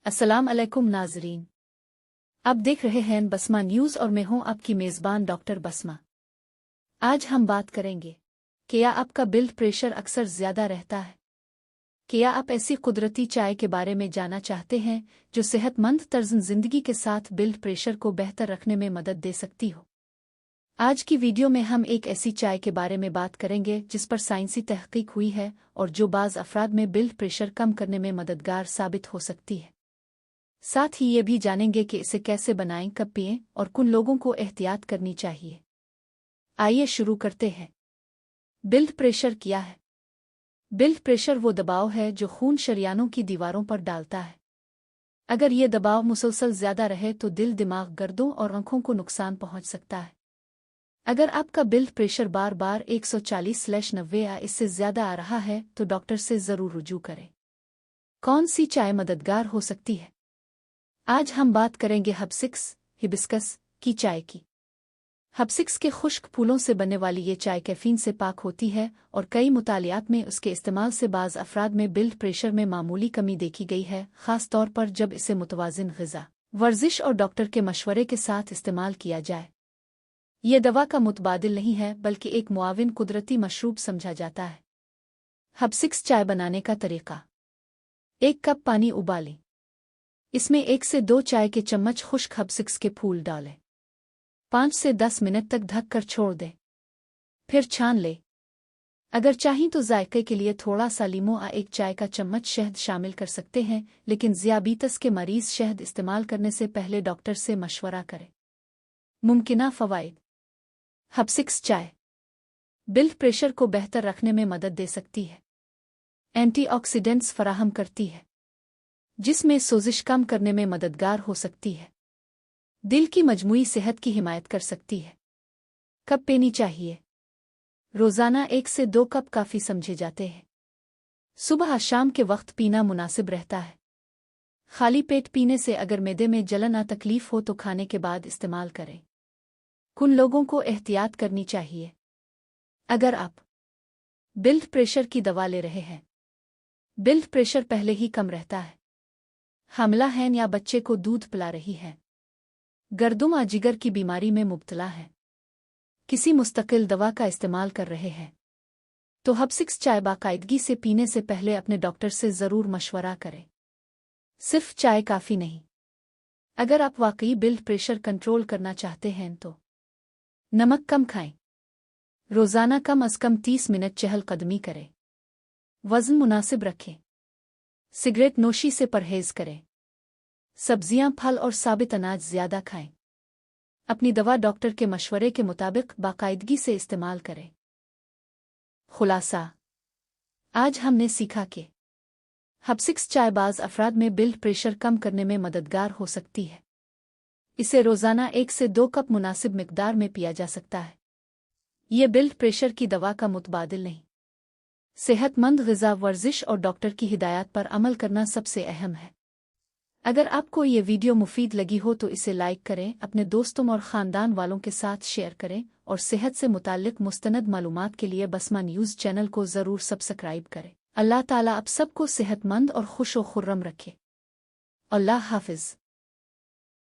अस्सलाम अलैकुम नाजरीन। आप देख रहे हैं बसमा न्यूज़ और मैं हूं आपकी मेज़बान डॉक्टर बसमा। आज हम बात करेंगे क्या आपका ब्लड प्रेशर अक्सर ज़्यादा रहता है। क्या आप ऐसी कुदरती चाय के बारे में जानना चाहते हैं जो सेहतमंद तर्ज़ ज़िंदगी के साथ ब्लड प्रेशर को बेहतर रखने में मदद दे सकती हो। आज की वीडियो में हम एक ऐसी चाय के बारे में बात करेंगे जिस पर साइंसी तहकीक हुई है और जो बाज़ अफराद में ब्लड प्रेशर कम करने में मददगार साबित हो सकती है। साथ ही ये भी जानेंगे कि इसे कैसे बनाएं, कब पिएं और किन लोगों को एहतियात करनी चाहिए। आइए शुरू करते हैं। ब्लड प्रेशर क्या है? ब्लड प्रेशर वो दबाव है जो खून शरियानों की दीवारों पर डालता है। अगर ये दबाव मुसलसल ज़्यादा रहे तो दिल, दिमाग, गर्दों और आंखों को नुकसान पहुंच सकता है। अगर आपका ब्लड प्रेशर बार बार 140/90 या इससे ज़्यादा आ रहा है तो डॉक्टर से ज़रूर रुजू करें। कौन सी चाय मददगार हो सकती है? आज हम बात करेंगे हिबिस्कस की चाय की। हिबिस्कस के खुश्क फूलों से बनने वाली ये चाय कैफीन से पाक होती है और कई मुतालियात में उसके इस्तेमाल से बाज़ अफराद में ब्लड प्रेशर में मामूली कमी देखी गई है, ख़ास तौर पर जब इसे मुतवाज़िन ग़िज़ा, वर्जिश और डॉक्टर के मशवरे के साथ इस्तेमाल किया जाए। ये दवा का मुतबादिल नहीं है बल्कि एक मुआविन कुदरती मशरूब समझा जाता है। हिबिस्कस चाय बनाने का तरीका। 1 कप पानी उबालें। इसमें 1 से 2 चाय के चम्मच खुश्क हिबिस्कस के फूल डालें। 5 से 10 मिनट तक ढक कर छोड़ दें। फिर छान लें। अगर चाहें तो जायके के लिए थोड़ा सा लीमो या 1 चाय का चम्मच शहद शामिल कर सकते हैं, लेकिन ज़ियाबीतस के मरीज़ शहद इस्तेमाल करने से पहले डॉक्टर से मशवरा करें। मुमकिना फ़वाइद। हिबिस्कस चाय ब्लड प्रेशर को बेहतर रखने में मदद दे सकती है। एंटीऑक्सीडेंट्स फराहम करती है, जिसमें सोजिश कम करने में मददगार हो सकती है। दिल की मजमूई सेहत की हिमायत कर सकती है। कब पीनी चाहिए? रोज़ाना 1 से 2 कप काफ़ी समझे जाते हैं। सुबह शाम के वक्त पीना मुनासिब रहता है। खाली पेट पीने से अगर मैदे में जलन या तकलीफ हो तो खाने के बाद इस्तेमाल करें। कुन लोगों को एहतियात करनी चाहिए? अगर आप ब्लड प्रेशर की दवा ले रहे हैं, ब्लड प्रेशर पहले ही कम रहता है, हमला है या बच्चे को दूध पिला रही है, गर्दुम या जिगर की बीमारी में मुब्तला है, किसी मुस्तकिल दवा का इस्तेमाल कर रहे हैं, तो हिबिस्कस चाय बाकायदगी से पीने से पहले अपने डॉक्टर से ज़रूर मशवरा करें। सिर्फ चाय काफ़ी नहीं। अगर आप वाकई ब्लड प्रेशर कंट्रोल करना चाहते हैं तो नमक कम खाएं। रोज़ाना कम अज़ कम 30 मिनट चहलकदमी करें। वज़न मुनासिब रखें। सिगरेट नोशी से परहेज़ करें। सब्जियां, फल और साबित अनाज ज़्यादा खाएं। अपनी दवा डॉक्टर के मशवरे के मुताबिक बाकायदगी से इस्तेमाल करें। खुलासा। आज हमने सीखा कि हिबिस्कस चाय बाज़ अफराद में ब्लड प्रेशर कम करने में मददगार हो सकती है। इसे रोज़ाना 1 से 2 कप मुनासिब मिकदार में पिया जा सकता है। ये ब्लड प्रेशर की दवा का मुतबादिल नहीं। सेहतमंद ग़िज़ा, वर्जिश और डॉक्टर की हिदायत पर अमल करना सबसे अहम है। अगर आपको ये वीडियो मुफीद लगी हो तो इसे लाइक करें, अपने दोस्तों और ख़ानदान वालों के साथ शेयर करें और सेहत से मुताल्लिक़ मुस्तनद मालूमात के लिए बसमा न्यूज़ चैनल को ज़रूर सब्सक्राइब करें। अल्लाह ताला आप सबको सेहतमंद और खुश व खुर्रम रखे। अल्लाह हाफ़िज़।